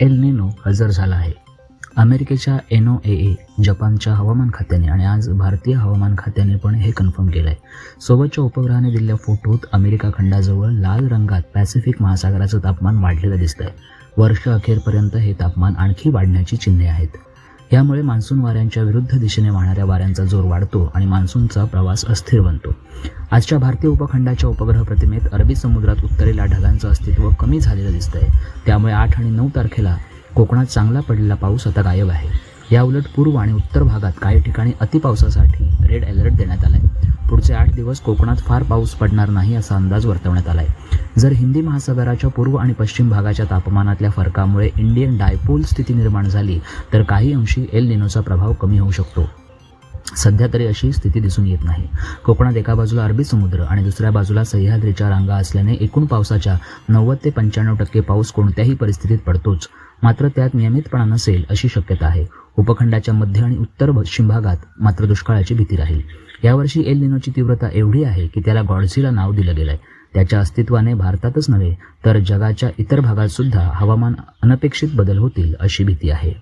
El Nino हजर झाला आहे. अमेरिकेच्या NOAA, जपानच्या हवामान खात्याने आणि आज भारतीय हवामान खात्याने पण हे कन्फर्म केलं आहे. सोबतच्या उपग्रहाने दिलेल्या फोटोत अमेरिका खंडाजवळ लाल रंगात पॅसिफिक महासागराचं तापमान वाढलेलं दिसतंय. वर्ष अखेरपर्यंत हे तापमान आणखी वाढण्याची चिन्हे आहेत. यामुळे मान्सून वाऱ्यांच्या विरुद्ध दिशेने वाहणाऱ्या वाऱ्यांचा जोर वाढतो आणि मान्सूनचा प्रवास अस्थिर बनतो. आजच्या भारतीय उपखंडाच्या उपग्रह प्रतिमेत अरबी समुद्रात उत्तरेला ढगांचं अस्तित्व कमी झालेलं दिसतंय. त्यामुळे 8 आणि 9 तारखेला कोकणात चांगला पडलेला पाऊस आता गायब आहे. याउलट पूर्व आणि उत्तर भागात काही ठिकाणी अतिपावसासाठी रेड अलर्ट देण्यात आलाय. पुढचे 8 दिवस कोकणात फार पाऊस पडणार नाही असा अंदाज वर्तवण्यात आलाय. जर हिंदी महासागराच्या पूर्व आणि पश्चिम भागाच्या तापमानातल्या फरकामुळे इंडियन डायपोल स्थिती निर्माण झाली तर काही अंशी एल निनोचा प्रभाव कमी होऊ शकतो. सध्या तरी अशी स्थिती दिसून येत नाही. कोकणात एका बाजूला अरबी समुद्र आणि दुसऱ्या बाजूला सह्याद्रीच्या रांगा असल्याने एकूण पावसाच्या 90 ते 95% पाऊस कोणत्याही परिस्थितीत पडतोच. मात्र त्यात नियमितपणा नसेल अशी शक्यता आहे. उपखंडाच्या मध्य आणि उत्तर पश्चिम भागात मात्र दुष्काळाची भीती राहील. यावर्षी एल निनोची तीव्रता एवढी आहे की त्याला गॉडझिला नाव दिलं गेलंय. त्याच्या अस्तित्वाने भारतातच नव्हे तर जगाच्या इतर भागात सुद्धा हवामान अनपेक्षित बदल होतील अशी भीती आहे.